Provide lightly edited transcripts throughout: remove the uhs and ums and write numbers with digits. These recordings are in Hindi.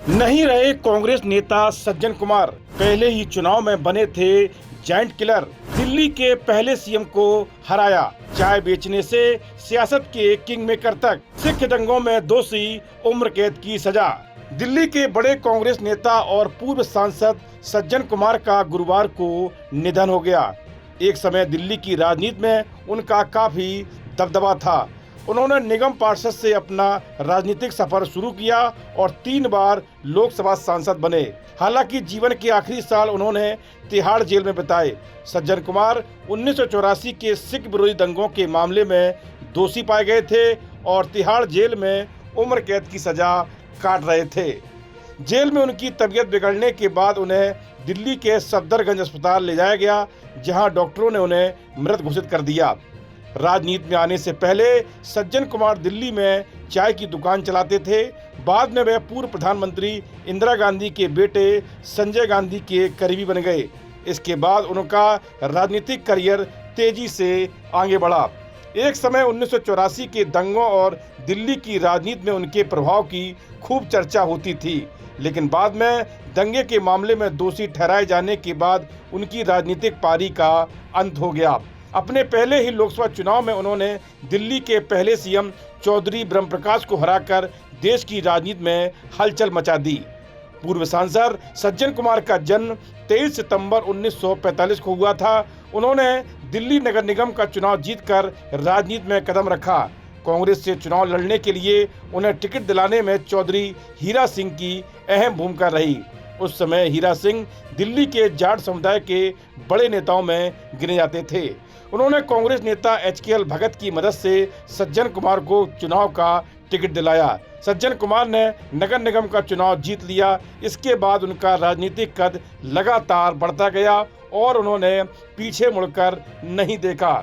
नहीं रहे कांग्रेस नेता सज्जन कुमार। पहले ही चुनाव में बने थे जायंट किलर। दिल्ली के पहले सीएम को हराया। चाय बेचने से सियासत के किंग मेकर तक। सिख दंगों में दोषी, उम्र कैद की सजा। दिल्ली के बड़े कांग्रेस नेता और पूर्व सांसद सज्जन कुमार का गुरुवार को निधन हो गया। एक समय दिल्ली की राजनीति में उनका काफी दबदबा था। उन्होंने निगम पार्षद से अपना राजनीतिक सफर शुरू किया और 3 बार लोकसभा सांसद बने। हालांकि जीवन के आखिरी साल उन्होंने तिहाड़ जेल में बिताए। सज्जन कुमार 1984 के सिख विरोधी दंगों के मामले में दोषी पाए गए थे और तिहाड़ जेल में उम्र कैद की सजा काट रहे थे। जेल में उनकी तबीयत बिगड़ने के बाद उन्हें दिल्ली के सफदरगंज अस्पताल ले जाया गया, जहां डॉक्टरों ने उन्हें मृत घोषित कर दिया। राजनीति में आने से पहले सज्जन कुमार दिल्ली में चाय की दुकान चलाते थे। बाद में वे पूर्व प्रधानमंत्री इंदिरा गांधी के बेटे संजय गांधी के करीबी बन गए। इसके बाद उनका राजनीतिक करियर तेजी से आगे बढ़ा। एक समय 1984 के दंगों और दिल्ली की राजनीति में उनके प्रभाव की खूब चर्चा होती थी, लेकिन बाद में दंगे के मामले में दोषी ठहराए जाने के बाद उनकी राजनीतिक पारी का अंत हो गया। अपने पहले ही लोकसभा चुनाव में उन्होंने दिल्ली के पहले सीएम चौधरी ब्रह्मप्रकाश को हराकर देश की राजनीति में हलचल मचा दी। पूर्व सांसद सज्जन कुमार का जन्म 23 सितंबर 1945 को हुआ था। उन्होंने दिल्ली नगर निगम का चुनाव जीतकर राजनीति में कदम रखा। कांग्रेस से चुनाव लड़ने के लिए उन्हें टिकट दिलाने में चौधरी हीरा सिंह की अहम भूमिका रही। उस समय हीरा सिंह दिल्ली के जाट समुदाय के बड़े नेताओं में गिने जाते थे। उन्होंने कांग्रेस नेता HKL भगत की मदद से सज्जन कुमार को चुनाव का टिकट दिलाया। सज्जन कुमार ने नगर निगम का चुनाव जीत लिया। इसके बाद उनका राजनीतिक कद लगातार बढ़ता गया और उन्होंने पीछे मुड़कर नहीं देखा।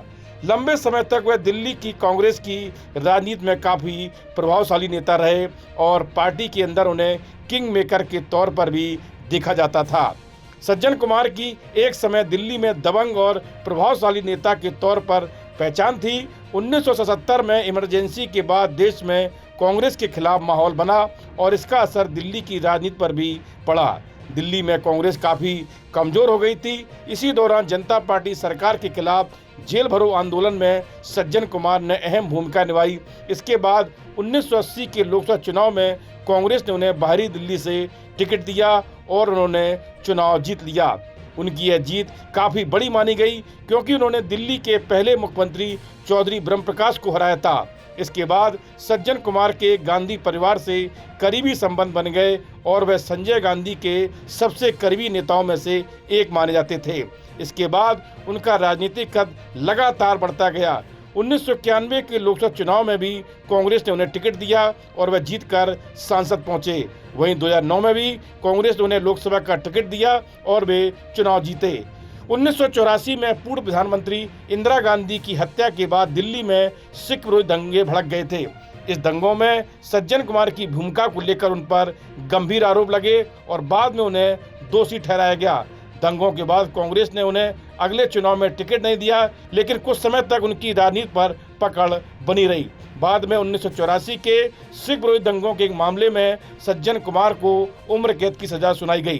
लंबे समय तक वह दिल्ली की कांग्रेस की राजनीति में काफ़ी प्रभावशाली नेता रहे और पार्टी के अंदर उन्हें किंग मेकर के तौर पर भी देखा जाता था। सज्जन कुमार की एक समय दिल्ली में दबंग और प्रभावशाली नेता के तौर पर पहचान थी। 1977 में इमरजेंसी के बाद देश में कांग्रेस के खिलाफ माहौल बना और इसका असर दिल्ली की राजनीति पर भी पड़ा। दिल्ली में कांग्रेस काफ़ी कमज़ोर हो गई थी। इसी दौरान जनता पार्टी सरकार के खिलाफ जेल भरो आंदोलन में सज्जन कुमार ने अहम भूमिका निभाई। इसके बाद 1980 के लोकसभा चुनाव में कांग्रेस ने उन्हें बाहरी दिल्ली से टिकट दिया और उन्होंने चुनाव जीत लिया। उनकी यह जीत काफ़ी बड़ी मानी गई क्योंकि उन्होंने दिल्ली के पहले मुख्यमंत्री चौधरी ब्रह्मप्रकाश को हराया था। इसके बाद सज्जन कुमार के गांधी परिवार से करीबी संबंध बन गए और वह संजय गांधी के सबसे करीबी नेताओं में से एक माने जाते थे। इसके बाद उनका राजनीतिक कद लगातार बढ़ता गया। 1991 के लोकसभा चुनाव में भी कांग्रेस ने उन्हें टिकट दिया और वह जीतकर सांसद पहुंचे। वहीं 2009 में भी कांग्रेस ने उन्हें लोकसभा का टिकट दिया और वे चुनाव जीते। 1984 में पूर्व प्रधानमंत्री इंदिरा गांधी की हत्या के बाद दिल्ली में सिख विरोधी दंगे भड़क गए थे। इस दंगों में सज्जन कुमार की भूमिका को लेकर उन पर गंभीर आरोप लगे और बाद में उन्हें दोषी ठहराया गया। दंगों के बाद कांग्रेस ने उन्हें अगले चुनाव में टिकट नहीं दिया, लेकिन कुछ समय तक उनकी राजनीति पर पकड़ बनी रही। बाद में 1984 के सिख विरोधी दंगों के एक मामले में सज्जन कुमार को उम्र कैद की सजा सुनाई गई।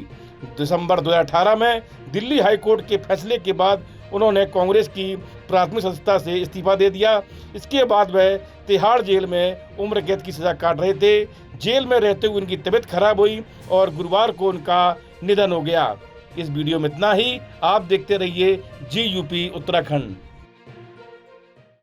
दिसंबर 2018 में दिल्ली हाईकोर्ट के फैसले के बाद उन्होंने कांग्रेस की प्राथमिक सदस्यता से इस्तीफा दे दिया। इसके बाद वह तिहाड़ जेल में उम्र कैद की सजा काट रहे थे। जेल में रहते हुए उनकी तबीयत खराब हुई और गुरुवार को उनका निधन हो गया। इस वीडियो में इतना ही। आप देखते रहिए GUP उत्तराखंड।